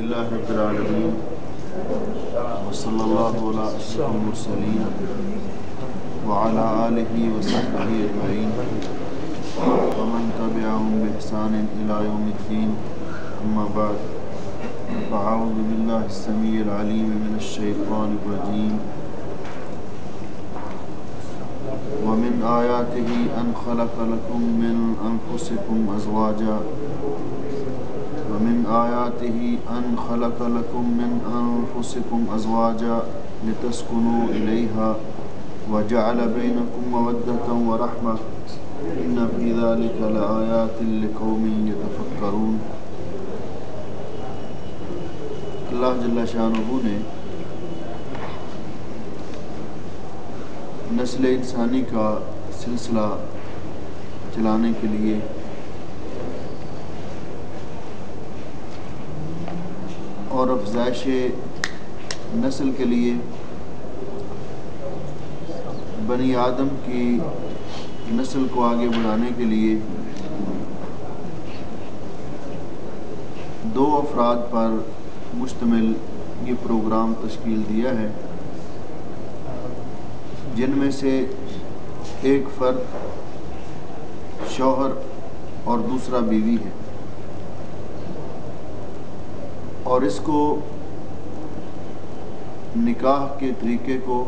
اللہ رب العالمین وصلی اللہ علی اشرف المرسلین وعلی آلہ وصحبہ اجمعین ومن تبعهم بإحسان إلى يوم الدین اما بعد فاعوذ باللہ السمیع العلیم من الشیطان الرجیم ومن آیاتہ ان خلق لکم من انفسکم ازواجا ومن آیاتہ ان خلق لکم من انفسکم ازواجا لتسکنوا الیہا وجعل بینکم مودۃ ورحمۃ ان فی ذلک لآیات لقوم یتفکرون۔ اللہ جل شانہ نے نسل انسانی کا سلسلہ چلانے کے لیے اور افزائش نسل کے لیے بنی آدم کی نسل کو آگے بڑھانے کے لیے دو افراد پر مشتمل یہ پروگرام تشکیل دیا ہے، جن میں سے ایک فرد شوہر اور دوسرا بیوی ہے، اور اس کو نکاح کے طریقے کو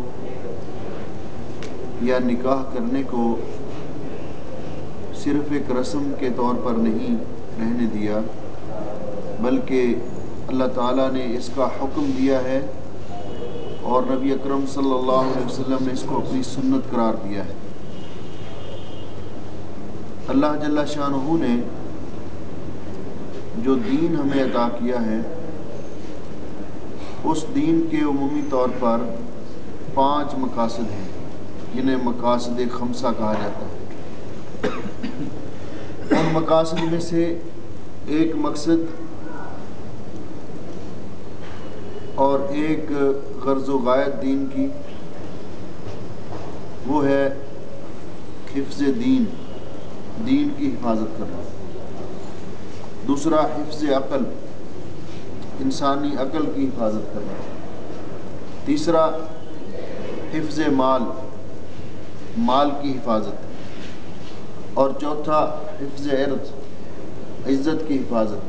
یا نکاح کرنے کو صرف ایک رسم کے طور پر نہیں رہنے دیا، بلکہ اللہ تعالیٰ نے اس کا حکم دیا ہے اور نبی اکرم صلی اللہ علیہ وسلم نے اس کو اپنی سنت قرار دیا ہے۔ اللہ جل شانہ نے جو دین ہمیں عطا کیا ہے، اس دین کے عمومی طور پر 5 مقاصد ہیں، جنہیں مقاصد خمسہ کہا جاتا ہے۔ ان مقاصد میں سے ایک مقصد اور ایک غرض و غایت دین کی وہ ہے حفظ دین کی حفاظت کرنا۔ دوسرا حفظ عقل، انسانی عقل کی حفاظت کرنا۔ تیسرا حفظ مال کی حفاظت، اور چوتھا حفظ عرض، عزت کی حفاظت،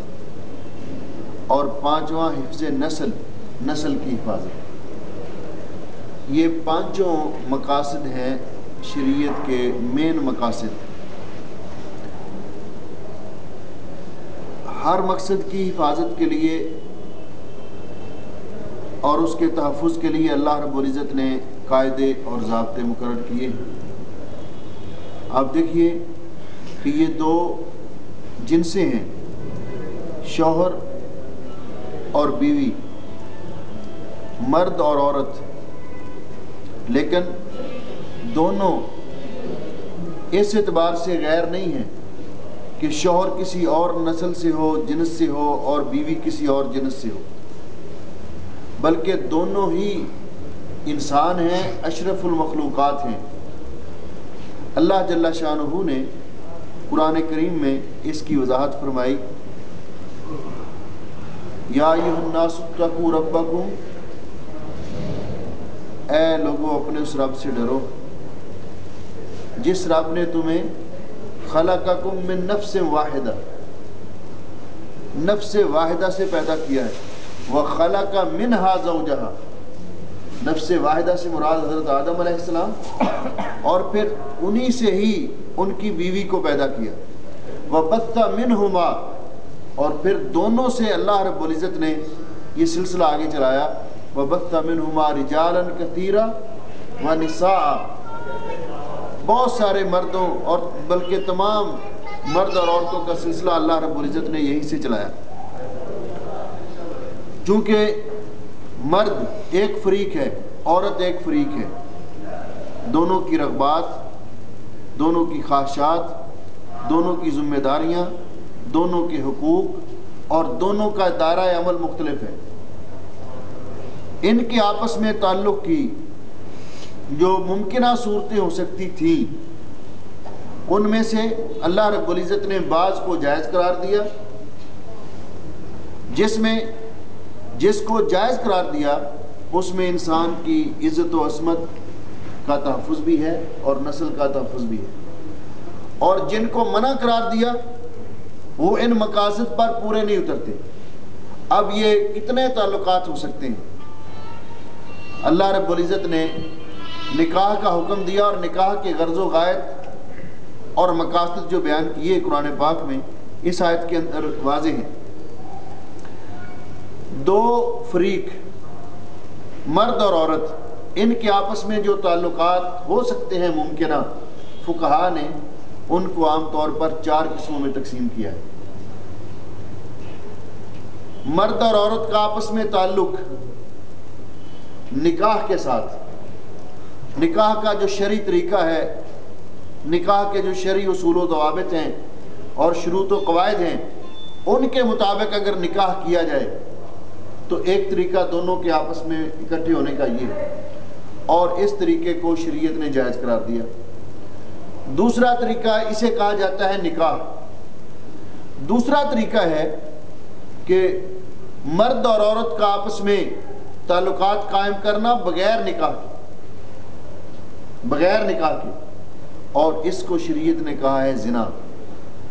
اور پانچواں حفظ نسل کی حفاظت۔ یہ 5 مقاصد ہیں شریعت کے مین مقاصد۔ ہر مقصد کی حفاظت کے لیے اور اس کے تحفظ کے لیے اللہ رب العزت نے قاعدے اور ضابطے مقرر کیے ہیں۔ آپ دیکھیے کہ یہ 2 جنسیں ہیں، شوہر اور بیوی، مرد اور عورت، لیکن دونوں اس اعتبار سے غیر نہیں ہیں کہ شوہر کسی اور نسل سے ہو، جنس سے ہو، اور بیوی کسی اور جنس سے ہو، بلکہ دونوں ہی انسان ہیں، اشرف المخلوقات ہیں۔ اللہ جل شانہ نے قرآن کریم میں اس کی وضاحت فرمائی، یا ایھا الناس اتقوا ربکم، اے لوگو اپنے اس رب سے ڈرو جس رب نے تمہیں خلقکم من نفس واحدہ، نفس واحدہ سے پیدا کیا ہے، وخلق منہا زوجہا، نفس واحدہ سے مراد حضرت آدم علیہ السلام، اور پھر انہی سے ہی ان کی بیوی کو پیدا کیا، وبث منہما، اور پھر دونوں سے اللہ رب العزت نے یہ سلسلہ آگے چلایا، وبث منہما رجالا کثیرا ونساء، بہت سارے مردوں اور بلکہ تمام مرد اور عورتوں کا سلسلہ اللہ رب العزت نے یہیں سے چلایا۔ چونکہ مرد ایک فریق ہے، عورت ایک فریق ہے، دونوں کی رغبات، دونوں کی خواہشات، دونوں کی ذمہ داریاں، دونوں کے حقوق اور دونوں کا دائرہ عمل مختلف ہے۔ ان کے آپس میں تعلق کی جو ممکنہ صورتیں ہو سکتی تھیں، ان میں سے اللہ رب العزت نے بعض کو جائز قرار دیا، جس میں جس کو جائز قرار دیا اس میں انسان کی عزت و عصمت کا تحفظ بھی ہے اور نسل کا تحفظ بھی ہے، اور جن کو منع قرار دیا وہ ان مقاصد پر پورے نہیں اترتے۔ اب یہ کتنے تعلقات ہو سکتے ہیں؟ اللہ رب العزت نے نکاح کا حکم دیا اور نکاح کے غرض و غایت اور مقاصد جو بیان کیے قرآن پاک میں اس آیت کے اندر واضح ہیں۔ دو فریق مرد اور عورت، ان کے آپس میں جو تعلقات ہو سکتے ہیں ممکنہ، فقہا نے ان کو عام طور پر 4 قسموں میں تقسیم کیا ہے۔ مرد اور عورت کا آپس میں تعلق نکاح کے ساتھ، نکاح کا جو شرعی طریقہ ہے، نکاح کے جو شرعی اصول و ضوابط ہیں اور شروط و قواعد ہیں، ان کے مطابق اگر نکاح کیا جائے تو ایک طریقہ دونوں کے آپس میں اکٹھے ہونے کا یہ ہے، اور اس طریقے کو شریعت نے جائز قرار دیا۔ دوسرا طریقہ اسے کہا جاتا ہے نکاح۔ دوسرا طریقہ ہے کہ مرد اور عورت کا آپس میں تعلقات قائم کرنا بغیر نکاح کے، اور اس کو شریعت نے کہا ہے زنا،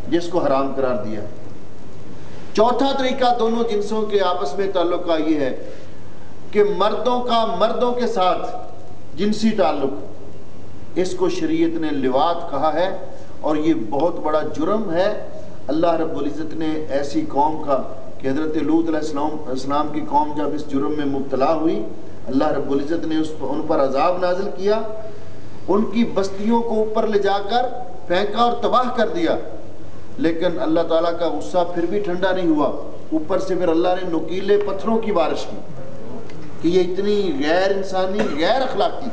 جس کو حرام قرار دیا ہے۔ چوتھا طریقہ دونوں جنسوں کے آپس میں تعلق کا یہ ہے کہ مردوں کا مردوں کے ساتھ جنسی تعلق، اس کو شریعت نے لواط کہا ہے، اور یہ بہت بڑا جرم ہے۔ اللہ رب العزت نے ایسی قوم کا کہ حضرت لوط علیہ السلام کی قوم جب اس جرم میں مبتلا ہوئی، اللہ رب العزت نے ان پر عذاب نازل کیا، ان کی بستیوں کو اوپر لے جا کر پھینکا اور تباہ کر دیا، لیکن اللہ تعالیٰ کا غصہ پھر بھی ٹھنڈا نہیں ہوا۔ اوپر سے پھر اللہ نے نوکیلے پتھروں کی بارش کی کہ یہ اتنی غیر انسانی، غیر اخلاقی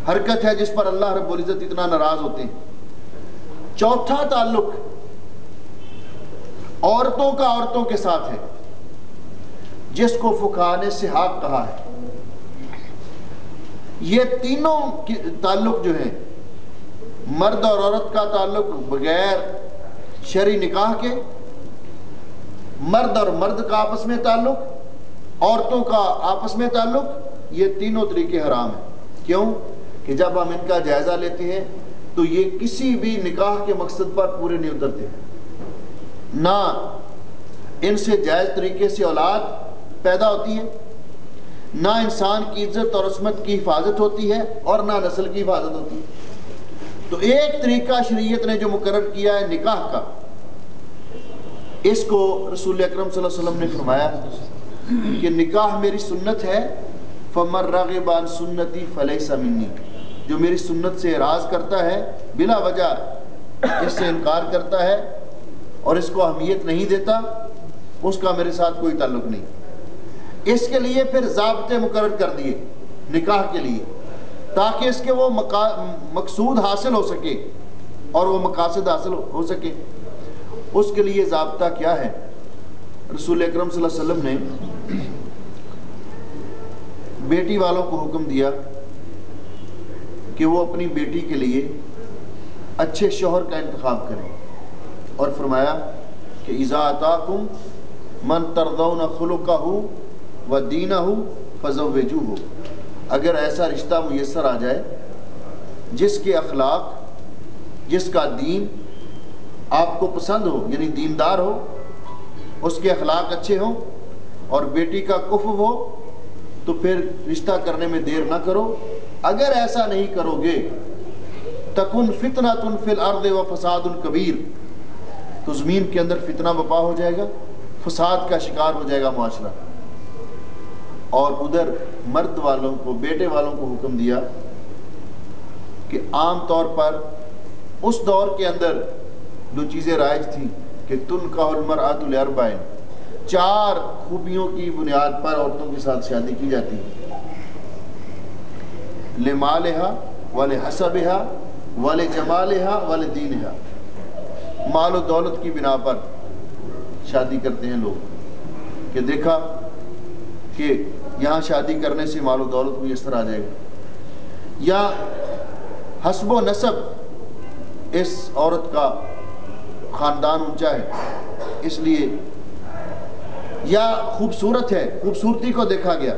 حرکت ہے جس پر اللہ رب العزت اتنا ناراض ہوتے ہیں۔ چوتھا تعلق عورتوں کا عورتوں کے ساتھ ہے، جس کو فقہا نے سحاق کہا ہے۔ یہ تینوں تعلق جو ہیں، مرد اور عورت کا تعلق بغیر شرعی نکاح کے، مرد اور مرد کا آپس میں تعلق، عورتوں کا آپس میں تعلق، یہ تینوں طریقے حرام ہیں۔ کیوں؟ کہ جب ہم ان کا جائزہ لیتے ہیں تو یہ کسی بھی نکاح کے مقصد پر پورے نہیں اترتے، نہ ان سے جائز طریقے سے اولاد پیدا ہوتی ہے، نہ انسان کی عزت اور عصمت کی حفاظت ہوتی ہے، اور نہ نسل کی حفاظت ہوتی ہے۔ تو ایک طریقہ شریعت نے جو مقرر کیا ہے نکاح کا، اس کو رسول اکرم صلی اللہ علیہ وسلم نے فرمایا کہ نکاح میری سنت ہے، فَمَن رَغِبَ عَن سُنَّتِي فَلَيْسَ مِنِّي، جو میری سنت سے اعراض کرتا ہے، بلا وجہ اس سے انکار کرتا ہے اور اس کو اہمیت نہیں دیتا، اس کا میرے ساتھ کوئی تعلق نہیں۔ اس کے لیے پھر ضابطے مقرر کر دیے نکاح کے لیے، تاکہ اس کے وہ مقصود حاصل ہو سکے اور وہ مقاصد حاصل ہو سکے۔ اس کے لیے ضابطہ کیا ہے؟ رسول اکرم صلی اللہ علیہ وسلم نے بیٹی والوں کو حکم دیا کہ وہ اپنی بیٹی کے لیے اچھے شوہر کا انتخاب کریں، اور فرمایا کہ اذا اتاکم من ترضون خلقہ ودینہ فزوجوہ، اگر ایسا رشتہ میسر آ جائے جس کے اخلاق، جس کا دین آپ کو پسند ہو، یعنی دیندار ہو، اس کے اخلاق اچھے ہوں اور بیٹی کا کفو ہو، تو پھر رشتہ کرنے میں دیر نہ کرو۔ اگر ایسا نہیں کرو گے تکن فتنۃ فی الارض و فساد کبیر، تو زمین کے اندر فتنہ بپا ہو جائے گا، فساد کا شکار ہو جائے گا معاشرہ۔ اور ادھر مرد والوں کو، بیٹے والوں کو حکم دیا کہ عام طور پر اس دور کے اندر جو چیزیں رائج تھیں کہ تنکح المرأۃ لاربع، 4 خوبیوں کی بنیاد پر عورتوں کے ساتھ شادی کی جاتی ہے، لمالہا ولحسبہا ولجمالہا ولدینہا، مال و دولت کی بنا پر شادی کرتے ہیں لوگ کہ دیکھا کہ یہاں شادی کرنے سے مال و دولت میسر آ جائے گا، یا حسب و نسب، اس عورت کا خاندان اونچا ہے اس لیے، یا خوبصورت ہے، خوبصورتی کو دیکھا گیا،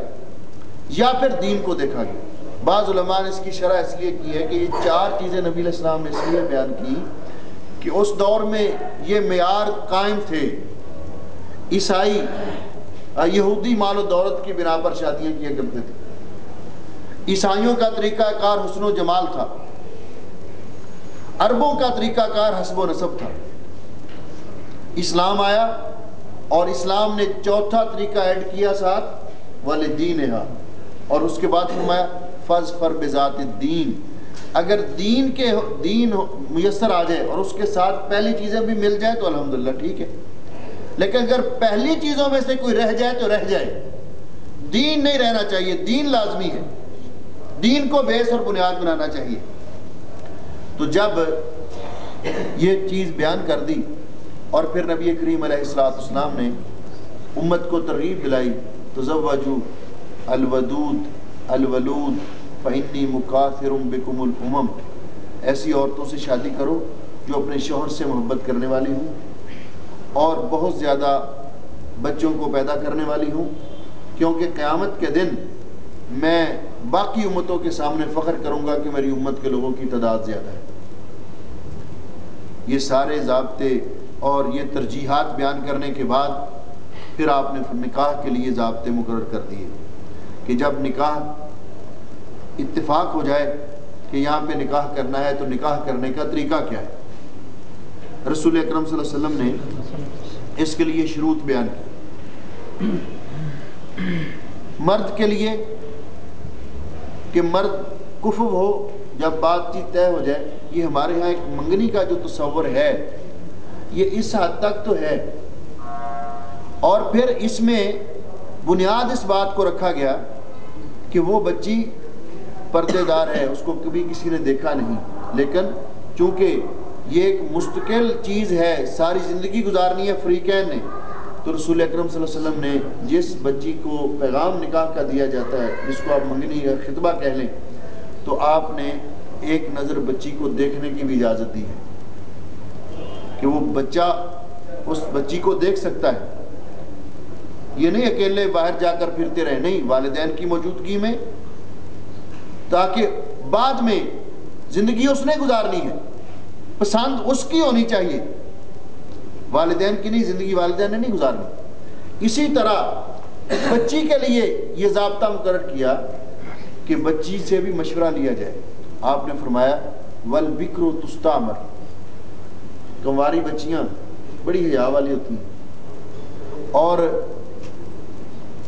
یا پھر دین کو دیکھا گیا۔ بعض علماء نے اس کی شرح اس لیے کی ہے کہ یہ چار چیزیں نبی علیہ السلام نے اس لیے بیان کی کہ اس دور میں یہ معیار قائم تھے، عیسائی یہودی مال و دولت کی بنا پر شادیاں کیا کرتے تھے، عیسائیوں کا طریقہ کار حسن و جمال تھا، عربوں کا طریقہ کار حسب و نسب تھا۔ اسلام آیا اور اسلام نے چوتھا طریقہ ایڈ کیا ساتھ، والدینہا، اور اس کے بعد فرمایا فاظفر بذات الدین۔ اگر دین میسر آ جائے اور اس کے ساتھ پہلی چیزیں بھی مل جائے تو الحمدللہ ٹھیک ہے، لیکن اگر پہلی چیزوں میں سے کوئی رہ جائے تو رہ جائے، دین نہیں رہنا چاہیے، دین لازمی ہے، دین کو بیس اور بنیاد بنانا چاہیے۔ تو جب یہ چیز بیان کر دی اور پھر نبی کریم علیہ السلام نے امت کو ترغیب دلائی، تزوجوا الودود الولود فإنی مکاثر بکم الامم، ایسی عورتوں سے شادی کرو جو اپنے شوہر سے محبت کرنے والی ہوں اور بہت زیادہ بچوں کو پیدا کرنے والی ہوں، کیونکہ قیامت کے دن میں باقی امتوں کے سامنے فخر کروں گا کہ میری امت کے لوگوں کی تعداد زیادہ ہے۔ یہ سارے ضابطے اور یہ ترجیحات بیان کرنے کے بعد پھر آپ نے نکاح کے لیے ضابطے مقرر کر دیے کہ جب نکاح اتفاق ہو جائے کہ یہاں پہ نکاح کرنا ہے تو نکاح کرنے کا طریقہ کیا ہے۔ رسول اکرم صلی اللہ علیہ وسلم نے اس کے لیے شروط بیان کی۔ مرد کے لیے کہ مرد کفو ہو جب بات چیت طے ہو جائے، یہ ہمارے ہاں ایک منگنی کا جو تصور ہے یہ اس حد تک تو ہے، اور پھر اس میں بنیاد اس بات کو رکھا گیا کہ وہ بچی پردے دار ہے، اس کو کبھی کسی نے دیکھا نہیں، لیکن چونکہ یہ ایک مستقل چیز ہے، ساری زندگی گزارنی ہے فریقین نے، تو رسول اکرم صلی اللہ علیہ وسلم نے جس بچی کو پیغام نکاح کا دیا جاتا ہے، جس کو آپ منگنی یا خطبہ کہہ لیں، تو آپ نے ایک نظر بچی کو دیکھنے کی بھی اجازت دی ہے کہ وہ بچہ اس بچی کو دیکھ سکتا ہے، یہ نہیں اکیلے باہر جا کر پھرتے رہے، نہیں، والدین کی موجودگی میں، تاکہ بعد میں زندگی اس نے گزارنی ہے، پسند اس کی ہونی چاہیے، والدین کی نہیں، زندگی والدین نے نہیں گزارنی۔ اسی طرح بچی کے لیے یہ ضابطہ مقرر کیا کہ بچی سے بھی مشورہ لیا جائے۔ آپ نے فرمایا والبکر تستعمر، کنواری بچیاں بڑی حیا والی ہوتی ہیں اور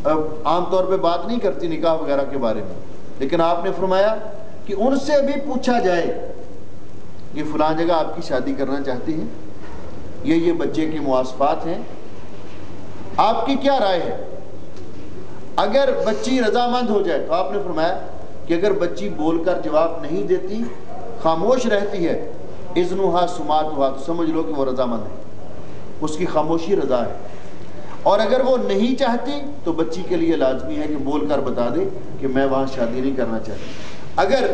عام طور پہ بات نہیں کرتی نکاح وغیرہ کے بارے میں، لیکن آپ نے فرمایا کہ ان سے بھی پوچھا جائے کہ فلاں جگہ آپ کی شادی کرنا چاہتی ہیں، یہ بچے کے مواصفات ہیں، آپ کی کیا رائے ہے؟ اگر بچی رضامند ہو جائے تو آپ نے فرمایا کہ اگر بچی بول کر جواب نہیں دیتی، خاموش رہتی ہے، اذنھا سماعتھا، تو سمجھ لو کہ وہ رضامند ہے، اس کی خاموشی رضا ہے، اور اگر وہ نہیں چاہتی تو بچی کے لیے لازمی ہے کہ بول کر بتا دے کہ میں وہاں شادی نہیں کرنا چاہتی۔ اگر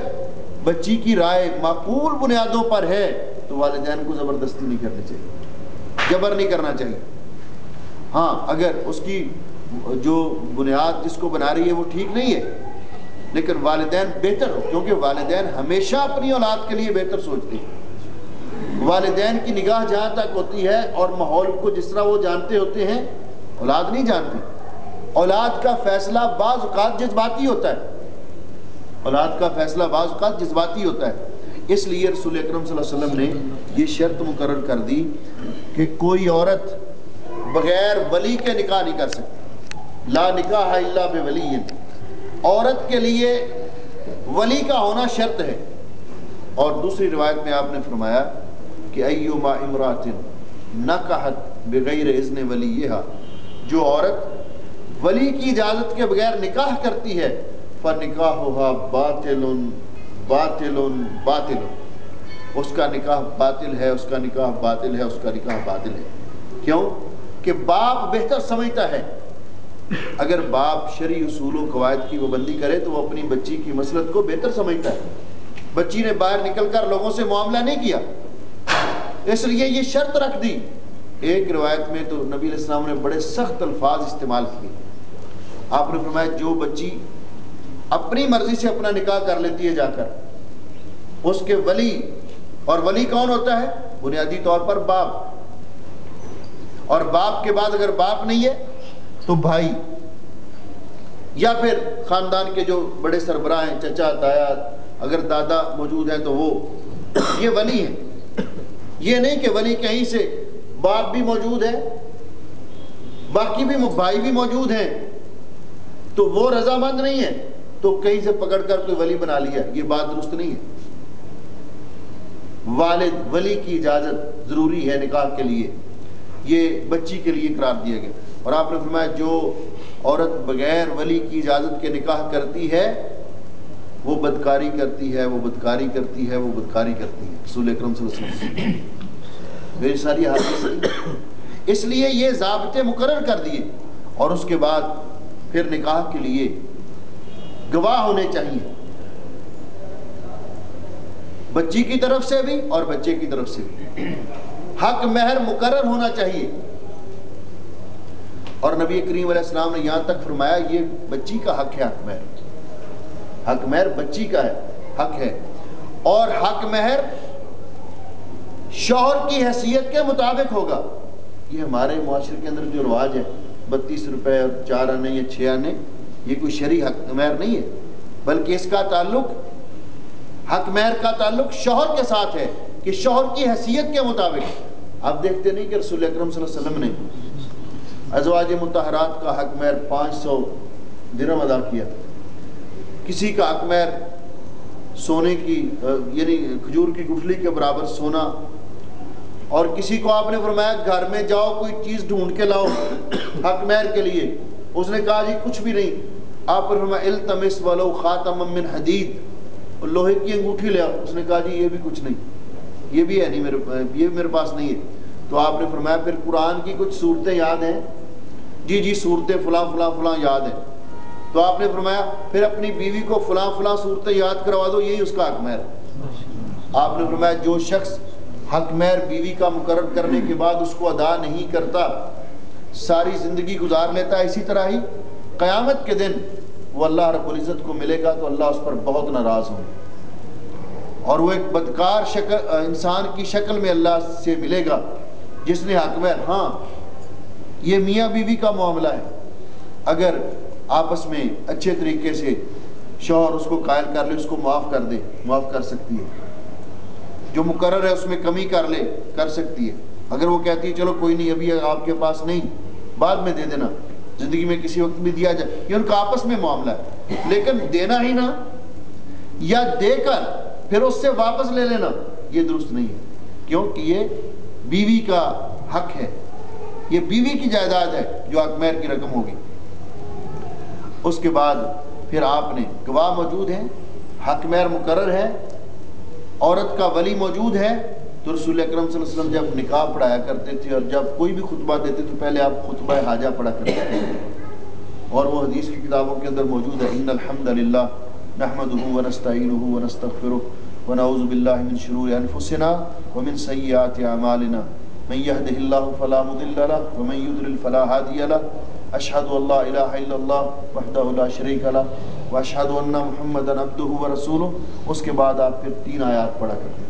بچی کی رائے معقول بنیادوں پر ہے تو والدین کو زبردستی نہیں کرنی چاہیے، جبر نہیں کرنا چاہیے۔ ہاں اگر اس کی جو بنیاد جس کو بنا رہی ہے وہ ٹھیک نہیں ہے، لیکن والدین بہتر ہو، کیونکہ والدین ہمیشہ اپنی اولاد کے لیے بہتر سوچتے ہیں، والدین کی نگاہ جہاں تک ہوتی ہے اور ماحول کو جس طرح وہ جانتے ہوتے ہیں اولاد نہیں جانتی۔ اولاد کا فیصلہ بعض اوقات جذباتی ہوتا ہے، اولاد کا فیصلہ بعض اوقات جذباتی ہوتا ہے، اس لیے رسول اکرم صلی اللہ علیہ وسلم نے یہ شرط مقرر کر دی کہ کوئی عورت بغیر ولی کے نکاح نہیں کر سکتی، لا نکاح الا بولی، عورت کے لیے ولی کا ہونا شرط ہے۔ اور دوسری روایت میں آپ نے فرمایا کہ ایما امرأۃ نکحت بغیر اذن ولیہا، جو عورت ولی کی اجازت کے بغیر نکاح کرتی ہے فنکاحها باطل باطل باطل، اس کا نکاح باطل ہے، اس کا نکاح باطل ہے، اس کا نکاح باطل ہے۔ کیوں؟ کہ باپ بہتر سمجھتا ہے، اگر باپ شرعی اصول و قواعد کی پابندی کرے تو وہ اپنی بچی کی مصلحت کو بہتر سمجھتا ہے۔ بچی نے باہر نکل کر لوگوں سے معاملہ نہیں کیا، اس لیے یہ شرط رکھ دی ایک روایت میں تو نبی علیہ السلام نے بڑے سخت الفاظ استعمال کیے. آپ نے فرمایا جو بچی اپنی مرضی سے اپنا نکاح کر لیتی ہے جا کر، اس کے ولی، اور ولی کون ہوتا ہے؟ بنیادی طور پر باپ، اور باپ کے بعد اگر باپ نہیں ہے تو بھائی، یا پھر خاندان کے جو بڑے سربراہ ہیں، چچا، تایا، اگر دادا موجود ہیں تو وہ، یہ ولی ہیں. یہ نہیں کہ ولی کہیں سے باپ بھی موجود ہے، باقی بھی بھائی بھی موجود ہیں تو وہ رضامند نہیں ہے تو کہیں سے پکڑ کر کوئی ولی بنا لیا، یہ بات درست نہیں ہے. والد ولی کی اجازت ضروری ہے نکاح کے لیے، یہ بچی کے لیے قرار دیا گیا. اور آپ نے فرمایا جو عورت بغیر ولی کی اجازت کے نکاح کرتی ہے وہ بدکاری کرتی ہے، وہ بدکاری کرتی ہے، وہ بدکاری کرتی ہے. رسول اکرم صلی اللہ علیہ وسلم یہ ساری حدیث، اس لیے یہ ضابطے مقرر کر دیے. اور اس کے بعد پھر نکاح کے لیے گواہ ہونے چاہیے، بچی کی طرف سے بھی اور بچے کی طرف سے بھی. حق مہر مقرر ہونا چاہیے. اور نبی کریم علیہ السلام نے یہاں تک فرمایا یہ بچی کا حق ہے، حق مہر، حق مہر بچی کا ہے، حق ہے. اور حق مہر شوہر کی حیثیت کے مطابق ہوگا. یہ ہمارے معاشرے کے اندر جو رواج ہے 32 روپے اور 4 آنے یا 6 آنے، یہ کوئی شرعی حق مہر نہیں ہے، بلکہ اس کا تعلق، حق مہر کا تعلق شوہر کے ساتھ ہے کہ شوہر کی حیثیت کے مطابق. آپ دیکھتے نہیں کہ رسول اکرم صلی اللہ علیہ وسلم نے ازواج مطہرات کا حق مہر 500 درہم ادا کیا. کسی کا حق مہر سونے کی یعنی کھجور کی گٹھلی کے برابر سونا، اور کسی کو آپ نے فرمایا گھر میں جاؤ کوئی چیز ڈھونڈ کے لاؤ حق مہر کے لیے، اس نے کہا جی کچھ بھی نہیں. آپ نے فرمایا التمس ولو خاتما من حدید، لوہے کی انگوٹھی لے آؤ. اس نے کہا جی یہ بھی کچھ نہیں، یہ بھی ہے نہیں یہ میرے پاس نہیں ہے. تو آپ نے فرمایا پھر قرآن کی کچھ صورتیں یاد ہیں؟ جی صورتیں فلاں فلاں فلاں یاد ہیں. تو آپ نے فرمایا پھر اپنی بیوی کو فلاں فلاں صورتیں یاد کروا دو، یہی اس کا حق مہر. آپ نے فرمایا جو شخص حق مہر بیوی کا مقرر کرنے کے بعد اس کو ادا نہیں کرتا، ساری زندگی گزار لیتا ہے اسی طرح ہی، قیامت کے دن وہ اللہ رب العزت کو ملے گا تو اللہ اس پر بہت ناراض ہوں، اور وہ ایک بدکار شکل انسان کی شکل میں اللہ سے ملے گا جس نے حق مہر. ہاں یہ میاں بیوی کا معاملہ ہے، اگر آپس میں اچھے طریقے سے شوہر اس کو قائل کر لے، اس کو معاف کر دے، معاف کر سکتی ہے. جو مقرر ہے اس میں کمی کر سکتی ہے. اگر وہ کہتی ہے چلو کوئی نہیں ابھی آپ کے پاس نہیں، بعد میں دے دینا، زندگی میں کسی وقت بھی دیا جائے، یہ ان کا آپس میں معاملہ ہے. لیکن دینا ہی نہ، یا دے کر پھر اس سے واپس لے لینا، یہ درست نہیں ہے، کیونکہ یہ بیوی کا حق ہے، یہ بیوی کی جائیداد ہے جو حق مہر کی رقم ہوگی. اس کے بعد پھر آپ نے گواہ موجود ہیں، حق مہر مقرر ہے، عورت کا ولی موجود ہے. تو رسول اکرم صلی اللہ علیہ وسلم جب نکاح پڑھایا کرتے تھے اور جب کوئی بھی خطبہ دیتے تو پہلے آپ خطبہ حاجہ پڑھا کرتے تھے، اور وہ حدیث کی کتابوں کے اندر موجود ہے. ان الحمد للہ نحمده ونستعینه ونستغفره ونعوذ باللہ من شرور انفسنا ومن سیئات اعمالنا من يهده الله فلا مضل له ومن يضلل فلا هادي له اشهد ان لا اله الا الله وحده لا شريك له واشهد ان محمدا عبده ورسوله. اس کے بعد آپ پھر 3 آیات پڑھا کرتے ہیں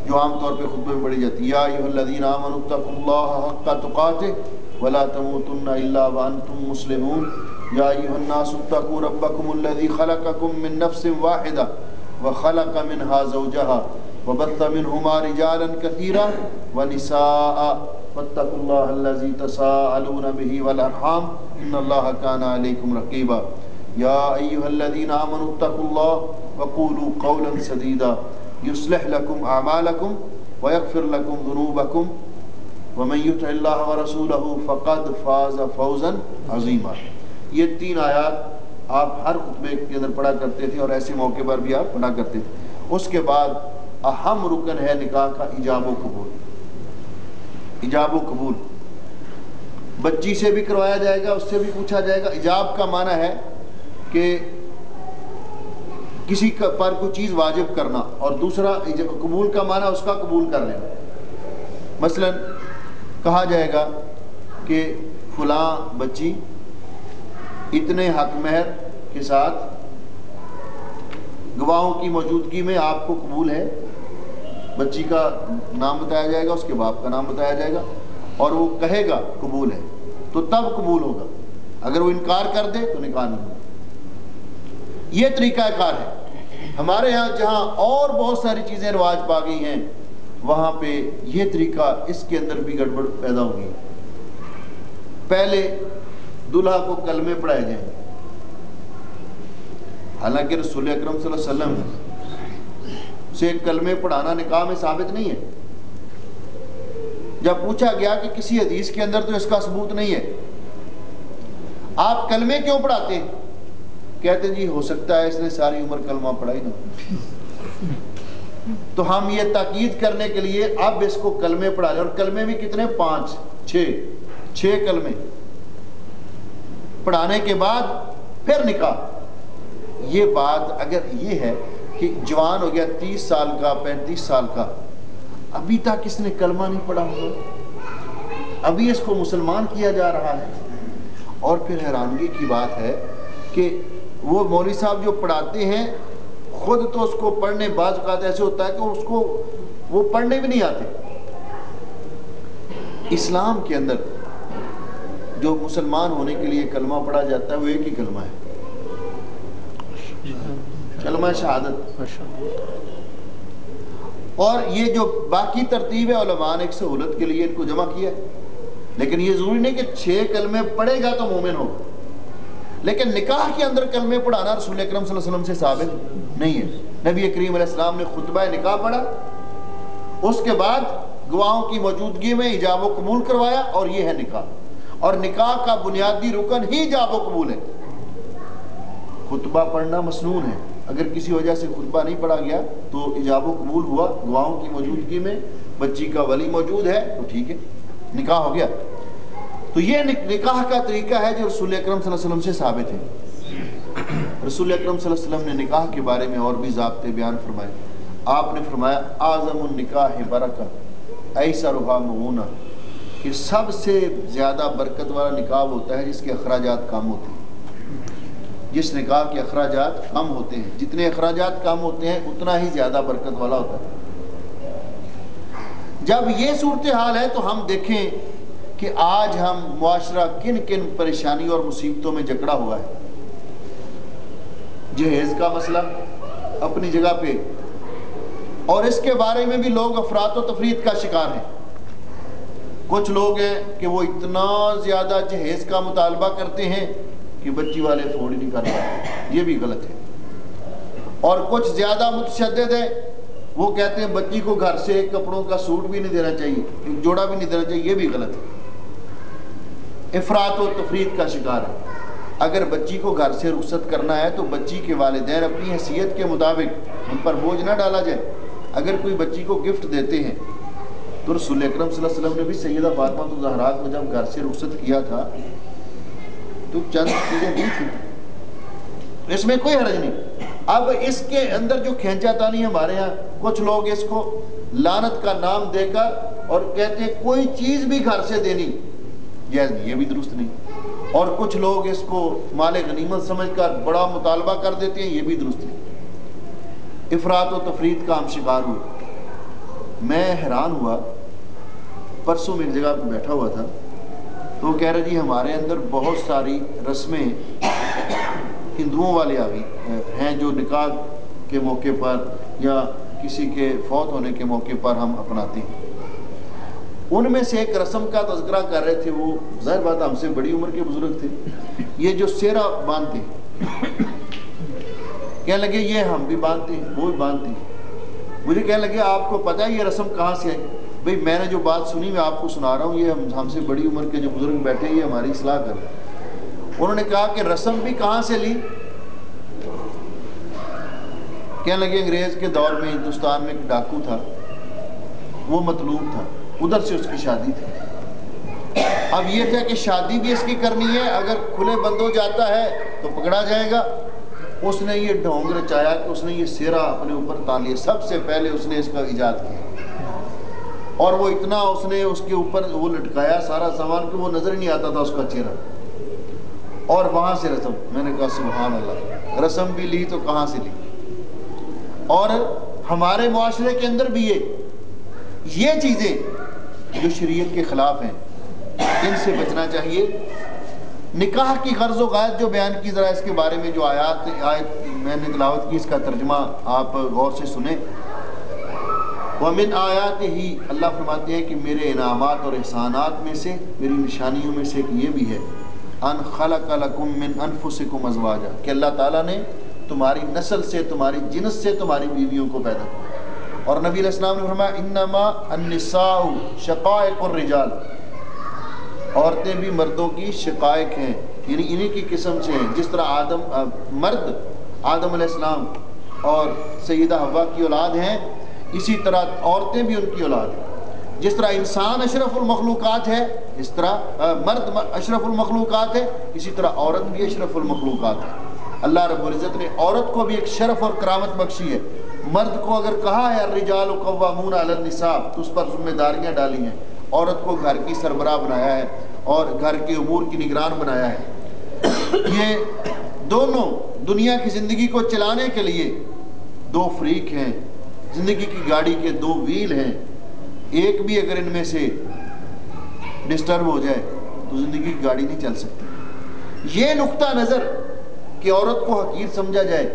جو عام طور پہ خطبے میں پڑھی جاتی ہے. یا ایھا الذین آمنوا اتقوا اللہ حق تقاته ولا تموتن الا وانتم مسلمون. یا ایھا الناس اتقوا ربکم الذی خلقکم من نفس واحدہ وخلق منها زوجها وبث منهما رجالا كثيرا ونساء واتقوا الله الذي تساءلون به والارحام ان الله كان عليكم رقيبا. يا ايها الذين امنوا اتقوا الله وقولوا قولا سديدا يصلح لكم اعمالكم ويغفر لكم ذنوبكم ومن يطع الله ورسوله فقد فاز فوزا عظيما. یہ 3 آیات آپ ہر خطبے کے اندر پڑھا کرتے تھے اور ایسے موقع پر بھی آپ پڑھا کرتے تھے. اس کے بعد اہم رکن ہے نکاح کا ایجاب و قبول. ایجاب و قبول بچی سے بھی کروایا جائے گا، اس سے بھی پوچھا جائے گا. ایجاب کا معنی ہے کہ کسی پر کوئی چیز واجب کرنا، اور دوسرا قبول کا معنی اس کا قبول کر لینا. مثلا کہا جائے گا کہ فلاں بچی اتنے حق مہر کے ساتھ گواہوں کی موجودگی میں آپ کو قبول ہے، بچی کا نام بتایا جائے گا، اس کے باپ کا نام بتایا جائے گا، اور وہ کہے گا قبول ہے تو تب قبول ہوگا، اگر وہ انکار کر دے تو نکاح نہیں ہوگا۔ یہ طریقہ کار ہے۔ ہمارے ہاں جہاں اور بہت ساری چیزیں رواج پا گئی ہیں، وہاں پہ یہ طریقہ اس کے اندر بھی گڑبڑ پیدا ہو گئی۔ پہلے دلہا کو کلمے پڑھائے جائیں، حالانکہ رسول اکرم صلی اللہ علیہ وسلم سے کلمے پڑھانا نکاح میں ثابت نہیں ہے۔ جب پوچھا گیا کہ کسی حدیث کے اندر تو اس کا ثبوت نہیں ہے، آپ کلمے کیوں پڑھاتے ہیں؟ کہتے جی ہو سکتا ہے اس نے ساری عمر کلمہ پڑھائی نہ، تو ہم یہ تاکید کرنے کے لیے اب اس کو کلمے پڑھا لیں، اور کلمے بھی کتنے؟ 5 6 کلمے پڑھانے کے بعد پھر نکاح۔ یہ بات اگر یہ ہے کہ جوان ہو گیا 30 سال کا 35 سال کا، ابھی تک اس نے کلمہ نہیں پڑھا ہوا، ابھی اس کو مسلمان کیا جا رہا ہے، اور پھر حیرانگی کی بات ہے کہ وہ مولوی صاحب جو پڑھاتے ہیں خود تو اس کو پڑھنے بعض اوقات ایسے ہوتا ہے کہ اس کو وہ پڑھنے بھی نہیں آتے۔ اسلام کے اندر جو مسلمان ہونے کے لیے کلمہ پڑھا جاتا ہے وہ ایک ہی کلمہ ہے، کلمہ شہادت۔ اور یہ جو باقی ترتیب ہے علماء نے ایک سہولت کے لیے ان کو جمع کیا ہے، لیکن یہ ضروری نہیں کہ 6 کلمے پڑھے گا تو مومن ہوگا۔ لیکن نکاح کے اندر کلمے پڑھانا رسول اکرم صلی اللہ علیہ وسلم سے ثابت نہیں ہے۔ نبی کریم علیہ السلام نے خطبہ نکاح پڑھا، اس کے بعد گواہوں کی موجودگی میں ایجاب و قبول کروایا، اور یہ ہے نکاح، اور نکاح کا بنیادی رکن ہی ایجاب و قبول ہے۔ خطبہ پڑھنا مسنون ہے، اگر کسی وجہ سے خطبہ نہیں پڑھا گیا تو ایجاب و قبول ہوا، گواہوں کی موجودگی میں بچی کا ولی موجود ہے تو ٹھیک ہے، نکاح ہو گیا۔ تو یہ نکاح کا طریقہ ہے جو رسول اکرم صلی اللہ علیہ وسلم سے ثابت ہے۔ رسول اکرم صلی اللہ علیہ وسلم نے نکاح کے بارے میں اور بھی ضابطے بیان فرمائے۔ آپ نے فرمایا اعظم النکاح برکہ ایسرھا مغونہ، کہ سب سے زیادہ برکت والا نکاح ہوتا ہے جس کے اخراجات کم ہوتے ہیں۔ جس نکاح کے اخراجات کم ہوتے ہیں، جتنے اخراجات کم ہوتے ہیں اتنا ہی زیادہ برکت والا ہوتا ہے۔ جب یہ صورتحال ہے تو ہم دیکھیں کہ آج ہم معاشرہ کن کن پریشانی اور مصیبتوں میں جکڑا ہوا ہے۔ جہیز کا مسئلہ اپنی جگہ پہ، اور اس کے بارے میں بھی لوگ افراط و تفریط کا شکار ہیں۔ کچھ لوگ ہیں کہ وہ اتنا زیادہ جہیز کا مطالبہ کرتے ہیں کہ بچی والے افورڈ ہی نہیں کر پاتے، یہ بھی غلط ہے۔ اور کچھ زیادہ متشدد ہیں، وہ کہتے ہیں بچی کو گھر سے ایک کپڑوں کا سوٹ بھی نہیں دینا چاہیے، ایک جوڑا بھی نہیں دینا چاہیے، یہ بھی غلط ہے، افراط و تفریط کا شکار ہے۔ اگر بچی کو گھر سے رخصت کرنا ہے تو بچی کے والدین اپنی حیثیت کے مطابق ان پر بوجھ نہ ڈالا جائے۔ اگر کوئی بچی کو گفٹ دیتے ہیں تو رسول اکرم صلی اللہ علیہ وسلم نے بھی سیدہ فاطمہ الزہرا کو جب گھر سے رخصت کیا تھا تو چند چیزیں دی تھی، اس میں کوئی حرج نہیں۔ اب اس کے اندر جو کھینچا تانی ہمارے ہاں کچھ لوگ اس کو لعنت کا نام دے کر اور کہتے ہیں کوئی چیز بھی گھر سے دینی جائز نہیں، یہ بھی درست نہیں۔ اور کچھ لوگ اس کو مال غنیمت سمجھ کر بڑا مطالبہ کر دیتے ہیں، یہ بھی درست نہیں۔ افراط و تفریط کا ہم شکار ہوئے۔ میں حیران ہوا، پرسوں میں ایک جگہ پہ بیٹھا ہوا تھا تو وہ کہہ رہے جی ہمارے اندر بہت ساری رسمیں ہندوؤں والے آ گئی ہیں جو نکاح کے موقع پر یا کسی کے فوت ہونے کے موقع پر ہم اپناتے ہیں۔ ان میں سے ایک رسم کا تذکرہ کر رہے تھے، وہ ظاہر بات ہم سے بڑی عمر کے بزرگ تھے، یہ جو سیرا باندھتے ہیں، کہنے لگے یہ ہم بھی باندھتے ہیں، وہ بھی باندھتے ہیں۔ مجھے کہنے لگے آپ کو پتہ ہے یہ رسم کہاں سے ہے؟ بھئی میں نے جو بات سنی میں آپ کو سنا رہا ہوں، یہ ہم سے بڑی عمر کے جو بزرگ بیٹھے ہیں یہ ہماری اصلاح کر رہے ہیں۔ انہوں نے کہا کہ رسم بھی کہاں سے لی؟ کہنے لگے انگریز کے دور میں ہندوستان میں ایک ڈاکو تھا، وہ مطلوب تھا، ادھر سے اس کی شادی تھی۔ اب یہ تھا کہ شادی بھی اس کی کرنی ہے، اگر کھلے بند ہو جاتا ہے تو پکڑا جائے گا۔ اس نے یہ ڈھونگ رچایا کہ اس نے یہ سیرا اپنے اوپر تان لیا، سب سے پہلے اس نے اس کا ایجاد کیا۔ اور وہ اتنا اس نے اس کے اوپر وہ لٹکایا سارا سامان کہ وہ نظر ہی نہیں آتا تھا اس کا چہرہ، اور وہاں سے رسم، میں نے کہا سبحان اللہ، رسم بھی لی تو کہاں سے لی؟ اور ہمارے معاشرے کے اندر بھی یہ چیزیں جو شریعت کے خلاف ہیں، ان سے بچنا چاہیے۔ نکاح کی غرض و غایت جو بیان کی، ذرا اس کے بارے میں جو آیت میں نے تلاوت کی، اس کا ترجمہ آپ غور سے سنیں۔ وَمِنْ آیَاتِهِ، اللہ فرماتے ہیں کہ میرے انعامات اور احسانات میں سے، میری نشانیوں میں سے یہ بھی ہے، ان خلق لکم من انفسکم ازواجا، کہ اللہ تعالیٰ نے تمہاری نسل سے، تمہاری جنس سے تمہاری بیویوں کو پیدا کیا۔ اور نبی علیہ السلام نے فرمایا انما النساء شقائق الرجال، عورتیں بھی مردوں کی شقائق ہیں، یعنی انہی کی قسم سے ہیں۔ جس طرح مرد آدم علیہ السلام اور سیدہ حوا کی اولاد ہیں، اسی طرح عورتیں بھی ان کی اولاد ہیں۔ جس طرح انسان اشرف المخلوقات ہے، اس طرح مرد اشرف المخلوقات ہے، اسی طرح عورت بھی اشرف المخلوقات ہے۔ اللہ رب العزت نے عورت کو بھی ایک شرف اور کرامت بخشی ہے۔ مرد کو اگر کہا ہے الرجال قوامون علی النساء، تو اس پر ذمہ داریاں ڈالی ہیں۔ عورت کو گھر کی سربراہ بنایا ہے اور گھر کے امور کی نگران بنایا ہے۔ یہ دونوں دنیا کی زندگی کو چلانے کے لیے دو فریق ہیں، زندگی کی گاڑی کے دو ویل ہیں۔ ایک بھی اگر ان میں سے ڈسٹرب ہو جائے تو زندگی کی گاڑی نہیں چل سکتی۔ یہ نقطہ نظر کہ عورت کو حقیر سمجھا جائے،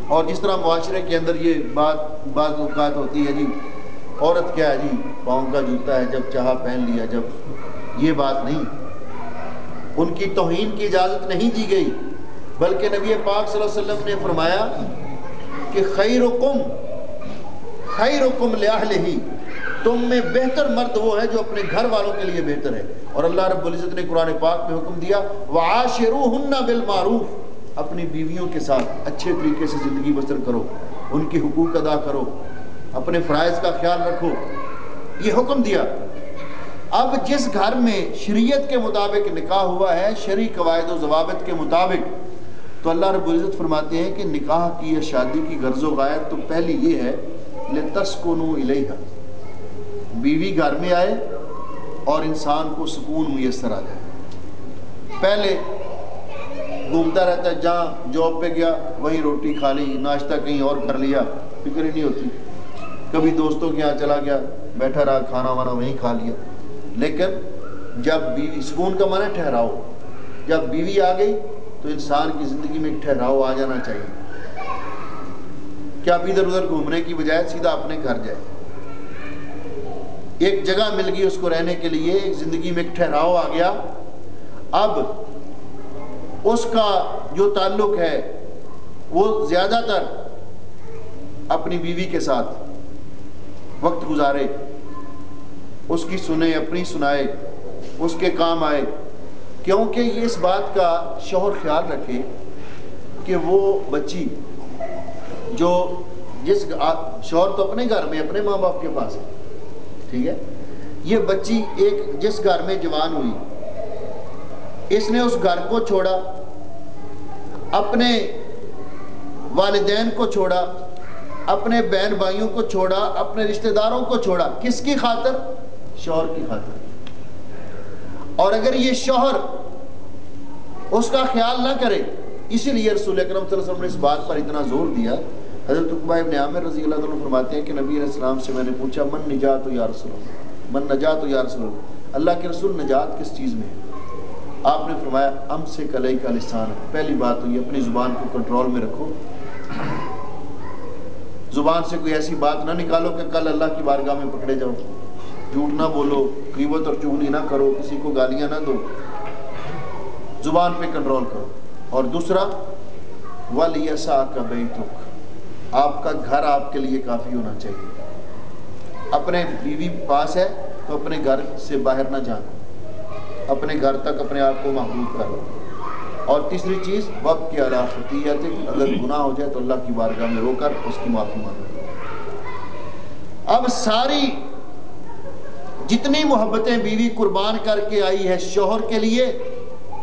اور جس طرح معاشرے کے اندر یہ بات بعض اوقات ہوتی ہے، جی عورت کیا ہے، جی پاؤں کا جوتا ہے، جب چاہا پہن لیا، جب، یہ بات نہیں۔ ان کی توہین کی اجازت نہیں دی گئی، بلکہ نبی پاک صلی اللہ علیہ وسلم نے فرمایا کہ خیرکم لأہلہ، تم میں بہتر مرد وہ ہے جو اپنے گھر والوں کے لیے بہتر ہے۔ اور اللہ رب العزت نے قرآن پاک میں حکم دیا وعاشروہن بالمعروف، اپنی بیویوں کے ساتھ اچھے طریقے سے زندگی بسر کرو، ان کے حقوق ادا کرو، اپنے فرائض کا خیال رکھو، یہ حکم دیا۔ اب جس گھر میں شریعت کے مطابق نکاح ہوا ہے، شرعی قواعد و ضوابط کے مطابق، تو اللہ رب العزت فرماتے ہیں کہ نکاح کی یا شادی کی غرض و غایت تو پہلی یہ ہے لِتَسْكُنُوا إِلَيْهَا، بیوی گھر میں آئے اور انسان کو سکون میسر آ جائے۔ پہلے گھومتا رہتا ہے، جہاں جاب پہ گیا وہیں روٹی کھا لی، ناشتہ کہیں اور کر لیا، فکر ہی نہیں ہوتی۔ کبھی دوستوں کے یہاں چلا گیا، بیٹھا رہا، کھانا وانا وہیں کھا لیا۔ لیکن جب بیوی، سکون کا معنی ٹھہراؤ، جب بیوی آ گئی تو انسان کی زندگی میں ایک ٹھہراؤ آ جانا چاہیے کہ آپ ادھر ادھر گھومنے کی بجائے سیدھا اپنے گھر جائے۔ ایک جگہ مل گئی اس کو رہنے کے لیے، ایک زندگی میں ایک ٹھہراؤ آ گیا۔ اب اس کا جو تعلق ہے وہ زیادہ تر اپنی بیوی کے ساتھ وقت گزارے، اس کی سنے، اپنی سنائے، اس کے کام آئے، کیونکہ یہ اس بات کا شوہر خیال رکھے کہ وہ بچی جو جس شوہر تو اپنے گھر میں اپنے ماں باپ کے پاس ہے، ٹھیک ہے، یہ بچی ایک جس گھر میں جوان ہوئی، اس نے اس گھر کو چھوڑا، اپنے والدین کو چھوڑا، اپنے بہن بھائیوں کو چھوڑا، اپنے رشتہ داروں کو چھوڑا، کس کی خاطر؟ شوہر کی خاطر۔ اور اگر یہ شوہر اس کا خیال نہ کرے، اسی لیے رسول اکرم صلی اللہ علیہ وسلم نے اس بات پر اتنا زور دیا۔ حضرت عقبہ ابن عامر رضی اللہ عنہ فرماتے ہیں کہ نبی علیہ السلام سے میں نے پوچھا من نجات یا رسول اللہ، من نجات یا رسول اللہ، اللہ کے رسول نجات کس چیز میں ہے؟ آپ نے فرمایا امسک علیک لسان، پہلی بات تو یہ اپنی زبان کو کنٹرول میں رکھو، زبان سے کوئی ایسی بات نہ نکالو کہ کل اللہ کی بارگاہ میں پکڑے جاؤ، جھوٹ نہ بولو، غیبت اور چغلی نہ کرو، کسی کو گالیاں نہ دو، زبان پہ کنٹرول کرو۔ اور دوسرا وَلْيَسَعْكَ بَيْتُكَ، آپ کا گھر آپ کے لیے کافی ہونا چاہیے۔ اپنے بیوی پاس ہے تو اپنے گھر سے باہر نہ جانا، اپنے گھر تک اپنے آپ کو محدود کر لو۔ اور تیسری چیز وقت کی علی خطیئتک، اگر گناہ ہو جائے تو اللہ کی بارگاہ میں رو کر اس کی معافی مانگو۔ اب ساری جتنی محبتیں بیوی قربان کر کے آئی ہے شوہر کے لیے،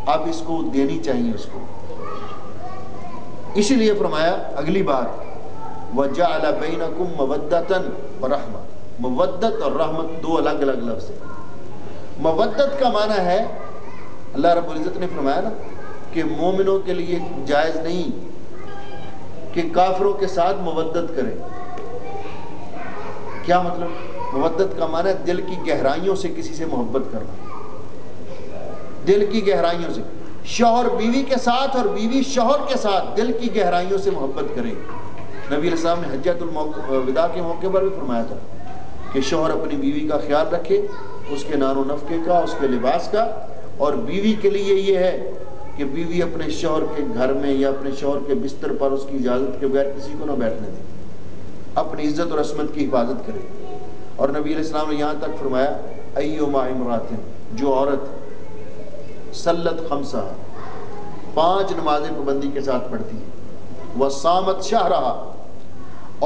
اب اس کو دینی چاہیے اس کو۔ اسی لیے فرمایا اگلی بات وَجَعَلَ بَيْنَكُمْ مَوَدَّةً وَرَحْمَةً، مودت اور رحمت دو الگ الگ لفظ ہیں۔ مودت کا معنی ہے، اللہ رب العزت نے فرمایا نا کہ مومنوں کے لیے جائز نہیں کہ کافروں کے ساتھ مودت کریں۔ کیا مطلب؟ مودت کا معنی ہے دل کی گہرائیوں سے کسی سے محبت کرنا، دل کی گہرائیوں سے۔ شوہر بیوی کے ساتھ اور بیوی شوہر کے ساتھ دل کی گہرائیوں سے محبت کرے۔ نبی علیہ السلام نے حجۃ الوداع کے موقع پر بھی فرمایا تھا کہ شوہر اپنی بیوی کا خیال رکھے، اس کے نان و نفقے کا، اس کے لباس کا، اور بیوی کے لیے یہ ہے کہ بیوی اپنے شوہر کے گھر میں یا اپنے شوہر کے بستر پر اس کی اجازت کے بغیر کسی کو نہ بیٹھنے دے، اپنی عزت اور عصمت کی حفاظت کرے۔ اور نبی علیہ السلام نے یہاں تک فرمایا ایما امرات، جو عورت صلت خمسہ، 5 نمازیں پابندی کے ساتھ پڑھتی ہے، وصامت شہرہا،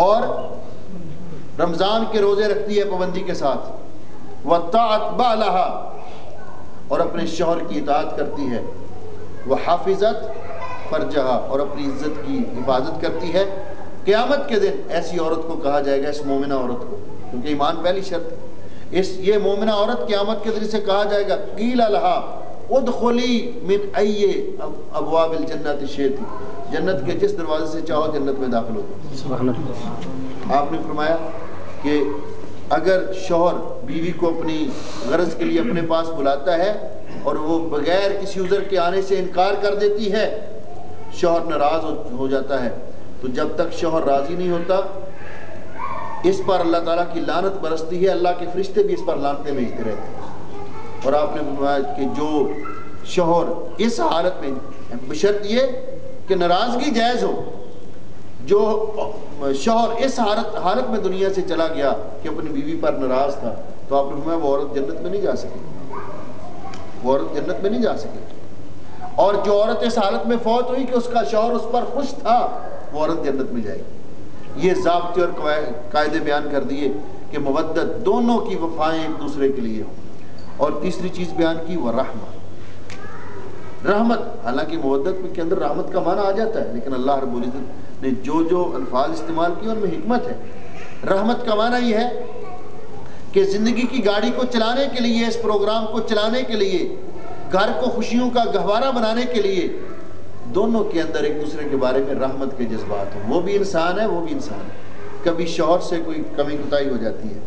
اور رمضان کے روزے رکھتی ہے پابندی کے ساتھ، وطاعت بعلہا، اور اپنے شوہر کی اطاعت کرتی ہے، وحافظت فرجہا، اور اپنی عزت کی حفاظت کرتی ہے، قیامت کے دن ایسی عورت کو کہا جائے گا، اس مومنہ عورت کو، کیونکہ ایمان پہلی شرط ہے، یہ مومنہ عورت قیامت کے دن سے کہا جائے گا قیل لہا ادخلی من ای ابواب الجنت شئت، جنت کے جس دروازے سے چاہو جنت میں داخل ہو۔ آپ نے فرمایا کہ اگر شوہر بیوی کو اپنی غرض کے لیے اپنے پاس بلاتا ہے اور وہ بغیر کسی عذر کے آنے سے انکار کر دیتی ہے، شوہر ناراض ہو جاتا ہے، تو جب تک شوہر راضی نہیں ہوتا اس پر اللہ تعالیٰ کی لعنت برستی ہے، اللہ کے فرشتے بھی اس پر لعنتیں بھیجتے رہتے ہیں۔ اور آپ نے فرمایا کہ جو شوہر اس حالت میں، بشرط یہ کہ ناراضگی جائز ہو، جو شوہر اس حالت میں دنیا سے چلا گیا کہ اپنی بیوی پر ناراض تھا، تو آپ نے فرمایا وہ عورت جنت میں نہیں جا سکے، وہ عورت جنت میں نہیں جا سکے۔ اور جو عورت اس حالت میں فوت ہوئی کہ اس کا شوہر اس پر خوش تھا، وہ عورت جنت میں جائے گی۔ یہ ضابطے اور قاعدے بیان کر دیے کہ مودت دونوں کی وفائیں ایک دوسرے کے لیے۔ اور تیسری چیز بیان کی وہ رحمت، رحمت، حالانکہ مودت کے اندر رحمت کا معنی آ جاتا ہے، لیکن اللہ رب العزت نے جو الفاظ استعمال کیے ان میں حکمت ہے۔ رحمت کا معنی یہ ہے کہ زندگی کی گاڑی کو چلانے کے لیے، اس پروگرام کو چلانے کے لیے، گھر کو خوشیوں کا گہوارہ بنانے کے لیے دونوں کے اندر ایک دوسرے کے بارے میں رحمت کے جذبات ہوں۔ وہ بھی انسان ہے، وہ بھی انسان ہے۔ کبھی شوہر سے کوئی کمی کوتاہی ہو جاتی ہے،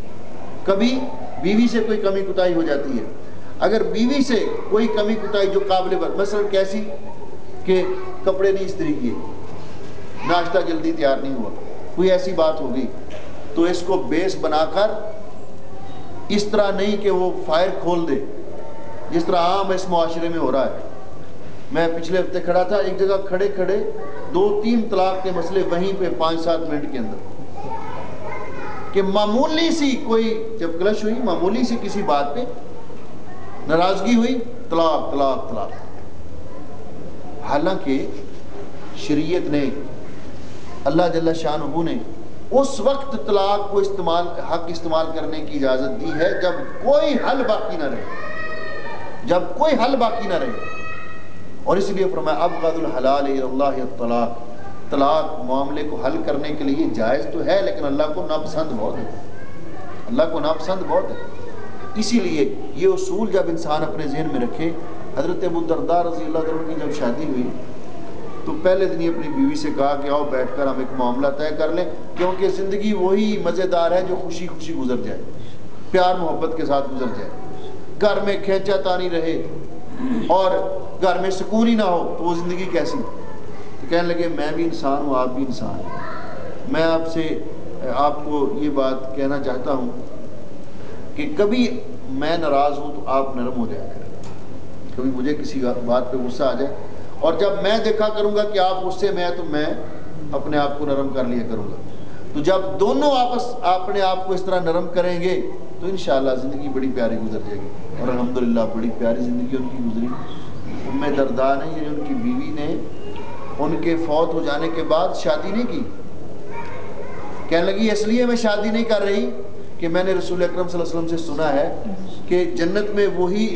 کبھی بیوی سے کوئی کمی کوتاہی ہو جاتی ہے۔ اگر بیوی سے کوئی کمی کوتاہی جو قابل مثلا کیسی کہ کپڑے نہیں استری کیے، ناشتہ جلدی تیار نہیں ہوا، کوئی ایسی بات ہو گئی، تو اس کو بیس بنا کر اس طرح نہیں کہ وہ فائر کھول دے جس طرح عام اس معاشرے میں ہو رہا ہے۔ میں پچھلے ہفتے کھڑا تھا ایک جگہ، کھڑے کھڑے 2-3 طلاق کے مسئلے وہیں پہ 5-7 منٹ کے اندر، کہ معمولی سی کوئی جب کلش ہوئی، معمولی سی کسی بات پہ ناراضگی ہوئی، طلاق طلاق طلاق۔ حالانکہ شریعت نے، اللہ جل شانہ نے اس وقت طلاق کو حق استعمال کرنے کی اجازت دی ہے جب کوئی حل باقی نہ رہے، جب کوئی حل باقی نہ رہے۔ اور اس لیے فرمایا ابغض الحلال الی اللہ الطلاق، طلاق معاملے کو حل کرنے کے لیے جائز تو ہے لیکن اللہ کو ناپسند بہت ہے، اللہ کو ناپسند بہت ہے۔ اسی لیے یہ اصول جب انسان اپنے ذہن میں رکھے، حضرت ابو الدرداء رضی اللہ عنہ کی جب شادی ہوئی تو پہلے دن ہی اپنی بیوی سے کہا کہ آؤ بیٹھ کر ہم ایک معاملہ طے کر لیں، کیونکہ زندگی وہی مزیدار ہے جو خوشی خوشی گزر جائے، پیار محبت کے ساتھ گزر جائے، گھر میں کھینچا تانی رہے اور گھر میں سکون ہی نہ ہو تو وہ زندگی کیسی؟ تو کہنے لگے میں بھی انسان ہوں، آپ بھی انسان ہیں، میں آپ کو یہ بات کہنا چاہتا ہوں کہ کبھی میں ناراض ہوں تو آپ نرم ہو جائے کریں، کبھی مجھے کسی بات پہ غصہ آ جائے اور جب میں دیکھا کروں گا کہ آپ غصے میں ہیں تو میں اپنے آپ کو نرم کر لیا کروں گا۔ تو جب دونوں اپنے آپ کو اس طرح نرم کریں گے تو انشاءاللہ زندگی بڑی پیاری گزر جائے گی۔ اور الحمدللہ بڑی پیاری زندگی ان کی گزری۔ ام درداء نے، یعنی ان کی بیوی نے، ان کے فوت ہو جانے کے بعد شادی نہیں کی۔ کہنے لگی اس لیے میں شادی نہیں کر رہی کہ میں نے رسول اکرم صلی اللہ علیہ وسلم سے سنا ہے کہ جنت میں وہی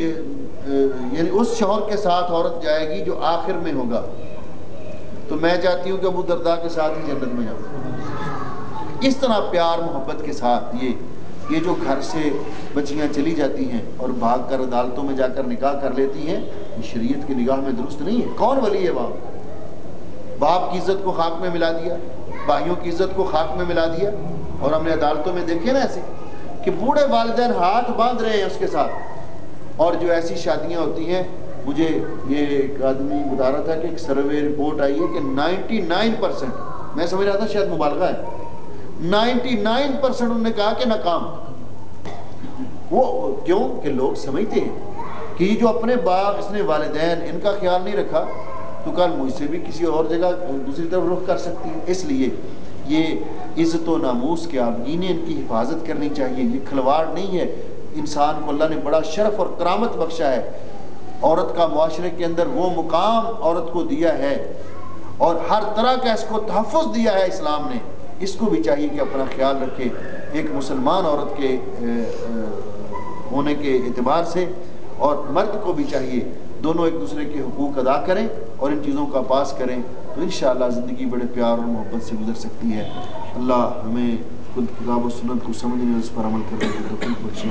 یعنی اس شوہر کے ساتھ عورت جائے گی جو آخر میں ہوگا، تو میں چاہتی ہوں کہ ابو الدرداء کے ساتھ ہی جنت میں جاؤں۔ اس طرح پیار محبت کے ساتھ یہ یہ جو گھر سے بچیاں چلی جاتی ہیں اور بھاگ کر عدالتوں میں جا کر نکاح کر لیتی ہیں، یہ شریعت کی نگاہ میں درست نہیں ہے۔ کون ولی ہے وہاں؟ باپ کی عزت کو خاک میں ملا دیا، بھائیوں کی عزت کو خاک میں ملا دیا۔ اور ہم نے عدالتوں میں دیکھے نا ایسے کہ بوڑھے والدین ہاتھ باندھ رہے ہیں اس کے ساتھ، اور جو ایسی شادیاں ہوتی ہیں، مجھے یہ ایک آدمی بتا رہا تھا کہ ایک سروے رپورٹ آئی ہے کہ 99%، میں سمجھ رہا تھا شاید مبالغہ ہے، 99% انہوں نے کہا کہ ناکام۔ وہ کیوں کہ لوگ سمجھتے ہیں کہ یہ جو اپنے باپ، اس نے والدین، ان کا خیال نہیں رکھا تو کل مجھ سے بھی کسی اور جگہ دوسری طرف رخ کر سکتی ہے۔ اس لیے یہ عزت و ناموس کے آبگین ان کی حفاظت کرنی چاہیے، یہ کھلواڑ نہیں ہے۔ انسان کو اللہ نے بڑا شرف اور کرامت بخشا ہے، عورت کا معاشرے کے اندر وہ مقام عورت کو دیا ہے، اور ہر طرح کا اس کو تحفظ دیا ہے اسلام نے۔ اس کو بھی چاہیے کہ اپنا خیال رکھے ایک مسلمان عورت کے ہونے کے اعتبار سے، اور مرد کو بھی چاہیے دونوں ایک دوسرے کے حقوق ادا کریں اور ان چیزوں کا پاس کریں، تو انشاءاللہ زندگی بڑے پیار اور محبت سے گزر سکتی ہے۔ اللہ ہمیں خود کتاب و سنت کو سمجھنے اور اس پر عمل کرنے کی توفیق بخشے۔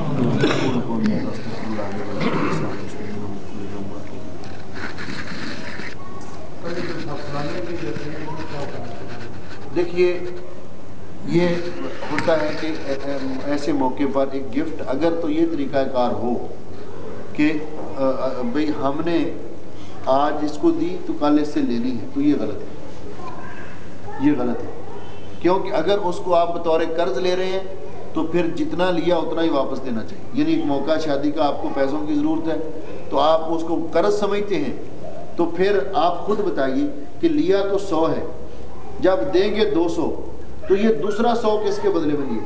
دیکھیے یہ ہوتا ہے کہ ایسے موقع پر ایک گفٹ، اگر تو یہ طریقہ کار ہو کہ بھئی ہم نے آج اس کو دی تو کل اس سے لینی ہے، تو یہ غلط ہے، یہ غلط ہے۔ کیونکہ اگر اس کو آپ بطور قرض لے رہے ہیں تو پھر جتنا لیا اتنا ہی واپس دینا چاہیے۔ یعنی ایک موقع شادی کا آپ کو پیسوں کی ضرورت ہے تو آپ اس کو قرض سمجھتے ہیں، تو پھر آپ خود بتائیے کہ لیا تو 100 ہے، جب دیں گے 200 تو یہ دوسرا 100 کس کے بدلے میں لیے؟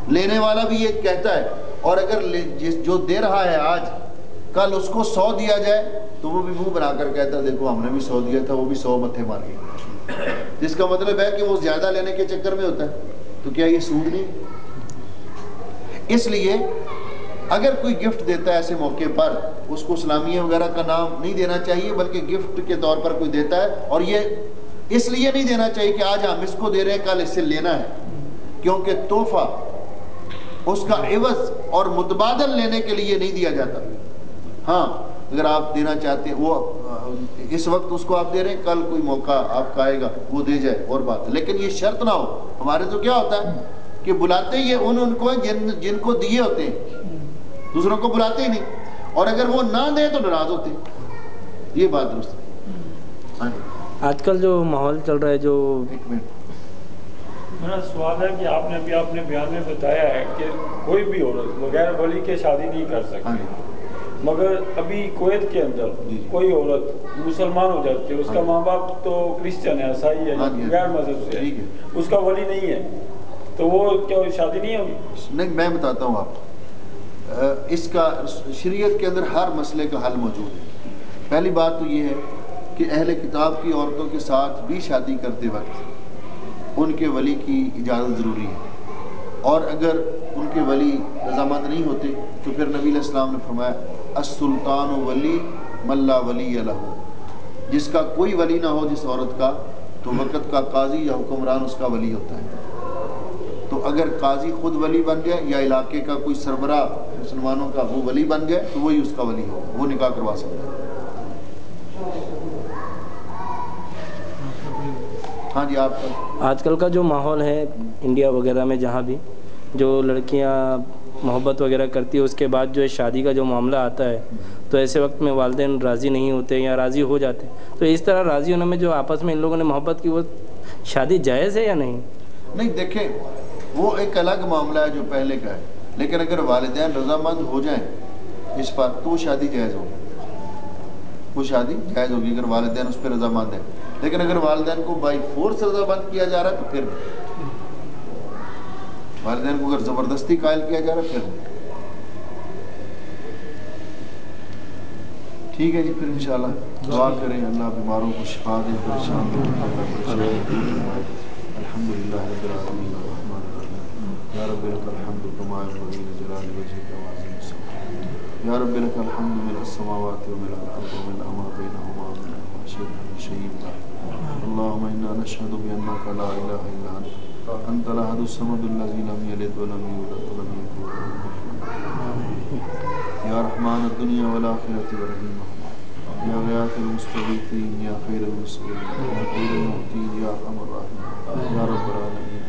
لینے والا بھی یہ کہتا ہے، اور اگر جو دے رہا ہے آج کل اس کو 100 دیا جائے تو وہ بھی منہ بنا کر کہتا ہے دیکھو ہم نے بھی 100 دیا تھا، وہ بھی 100 متھے مار گئے، جس کا مطلب ہے کہ وہ زیادہ لینے کے چکر میں ہوتا ہے۔ تو کیا یہ سود نہیں؟ اس لیے اگر کوئی گفٹ دیتا ہے ایسے موقع پر، اس کو اسلامیہ وغیرہ کا نام نہیں دینا چاہیے، بلکہ گفٹ کے طور پر کوئی دیتا ہے، اور یہ اس لیے نہیں دینا چاہیے کہ آج ہم اس کو دے رہے ہیں کل اس سے لینا ہے، کیونکہ تحفہ اس کا عوض اور متبادل لینے کے لیے نہیں دیا جاتا۔ ہاں اگر آپ دینا چاہتے ہیں، وہ اس وقت اس کو آپ دے رہے ہیں، کل کوئی موقع آپ کا آئے گا وہ دے جائے اور بات ہے، لیکن یہ شرط نہ ہو۔ ہمارے تو کیا ہوتا ہے کہ بلاتے ہی ان کو جن کو دیے ہوتے ہیں، دوسروں کو بلاتے ہی نہیں، اور اگر وہ نہ دیں تو ناراض ہوتے ہیں۔ یہ بات درست ہے۔ آج کل جو ماحول چل رہا ہے، جو ایک منٹ، میرا سوال ہے کہ آپ نے ابھی اپنے بیان میں بتایا ہے کہ کوئی بھی عورت بغیر ولی کے شادی نہیں کر سکتی، مگر ابھی کویت کے اندر کوئی عورت مسلمان ہو جاتی ہے، اس کا ماں باپ تو کرسچن ہے، عیسائی ہے، غیر مذہب سے ہے، اس کا ولی نہیں ہے، تو وہ کیا شادی نہیں ہوگی؟ نہیں، میں بتاتا ہوں آپ، اس کا شریعت کے اندر ہر مسئلے کا حل موجود ہے۔ پہلی بات تو یہ ہے کہ اہل کتاب کی عورتوں کے ساتھ بھی شادی کرتے وقت ان کے ولی کی اجازت ضروری ہے، اور اگر ان کے ولی رضامند نہیں ہوتے تو پھر نبی علیہ السلام نے فرمایا السلطان ولی من لا ولی لہ، جس کا کوئی ولی نہ ہو جس عورت کا، تو وقت کا قاضی یا حکمران اس کا ولی ہوتا ہے۔ تو اگر قاضی خود ولی بن جائے یا علاقے کا کوئی سربراہ مسلمانوں کا وہ ولی بن جائے تو وہی اس کا ولی ہوگا، وہ نکاح کروا سکتا ہے۔ ہاں جی، آپ کا آج کل کا جو ماحول ہے انڈیا وغیرہ میں، جہاں بھی جو لڑکیاں محبت وغیرہ کرتی ہے، اس کے بعد جو ہے شادی کا جو معاملہ آتا ہے، تو ایسے وقت میں والدین راضی نہیں ہوتے یا راضی ہو جاتے، تو اس طرح راضی ہونے میں جو آپس میں ان لوگوں نے محبت کی، وہ شادی جائز ہے یا نہیں؟ نہیں، دیکھیں وہ ایک الگ معاملہ ہے جو پہلے کا ہے، لیکن اگر والدین رضامند ہو جائیں اس پر تو شادی جائز ہوگی، وہ شادی جائز ہوگی اگر والدین اس پہ رضامند ہیں۔ لیکن اگر والدین کو بائی فورس رضامند کیا جا رہا ہے تو پھر والدین کو اگر زبردستی قائل کیا جا رہا ہے پھر ٹھیک ہے جی۔ پھر انشاءاللہ دعا کریں، اللہ بیماروں کو شفا دے، پریشان الحمدللہ رب العالمین الرحمن الرحیم یا رب لک الحمد کما ينبغي لجلال وجهك وعظیم سلطانك یا رب لک الحمد ملء السماوات وملء الارض وملء ما بینهما وملء ما شئت من شیء بعد اللهم انا نشهد بانك لا اله الا انت انت الاحد الصمد الذی لم یلد ولم یولد ولم یکن له کفوا احد یا رحمان الدنیا والآخرۃ ورحیمہما یا غیاث المستغیثین یا خیر المنصرین یا خیر المعطین یا ارحم الراحمین یا رب العالمین۔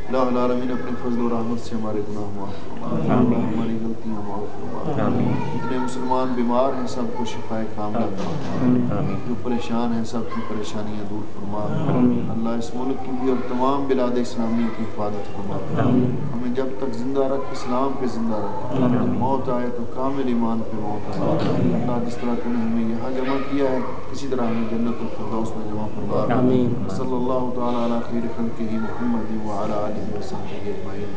الہ العالمین اپنے فضل و رحمت سے ہمارے گناہ معاف فرما، ہماری غلطیاں معاف فرما۔ جتنے مسلمان بیمار ہیں سب کو شفائے کاملہ عطا فرما، جو پریشان ہیں سب کی پریشانیاں دور فرما۔ اللہ اس ملک کی بھی اور تمام بلاد اسلامیہ کی حفاظت فرما۔ ہمیں جب تک زندہ رکھ اسلام پہ زندہ رکھ، موت آئے تو کامل ایمان پہ موت آئے۔ اللہ جس طرح تو نے ہمیں یہاں جمع کیا ہے اسی طرح ہمیں جنت الفردوس میں جمع فرما۔ صلی اللہ تعالیٰ علی خیر خلقہ محمد وعلی آلہ وصحبہ اجمعین۔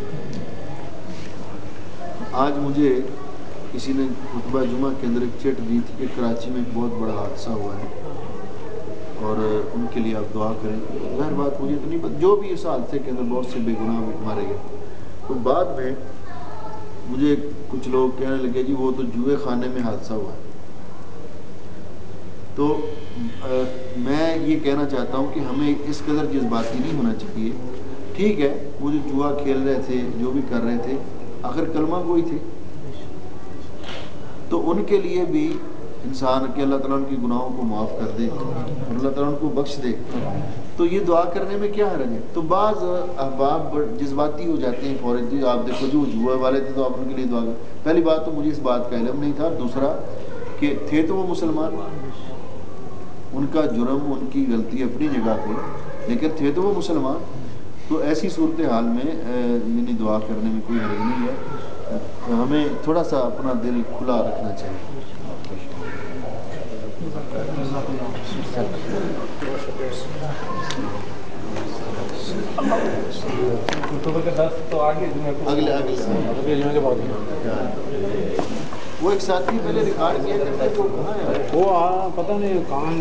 آج مجھے کسی نے خطبہ جمعہ کے اندر ایک چٹ دی تھی کہ کراچی میں ایک بہت بڑا حادثہ ہوا ہے اور ان کے لیے آپ دعا کریں۔ ظاہر بات مجھے تو نہیں، جو بھی اس حادثے کے اندر بہت سے بے گناہ مارے گئے، تو بعد میں مجھے کچھ لوگ کہنے لگے جی وہ تو جوئے خانے میں حادثہ ہوا ہے۔ تو میں یہ کہنا چاہتا ہوں کہ ہمیں اس قدر جذباتی نہیں ہونا چاہیے۔ ٹھیک ہے وہ جو جوا کھیل رہے تھے جو بھی کر رہے تھے آخر کلمہ گوئی تھے، تو ان کے لیے بھی انسان کہ اللہ تعالیٰ ان کی گناہوں کو معاف کر دے اور اللہ تعالیٰ ان کو بخش دے، تو یہ دعا کرنے میں کیا حرج ہے؟ تو بعض احباب جذباتی ہو جاتے ہیں فوراً، جی آپ دیکھو جو جوا والے تھے تو آپ ان کے لیے دعا کریں۔ پہلی بات تو مجھے اس بات کا علم نہیں تھا، دوسرا کہ تھے تو وہ مسلمان، ان کا جرم ان کی غلطی اپنی جگہ پہ، لیکن تھے تو وہ مسلمان۔ تو ایسی صورتحال میں یعنی دعا کرنے میں کوئی حرج نہیں ہے، ہمیں تھوڑا سا اپنا دل کھلا رکھنا چاہیے۔ وہ ایک ساتھی پہلے ریکارڈ کیا کرتے وہ کہاں ہے؟ وہ پتہ نہیں کہاں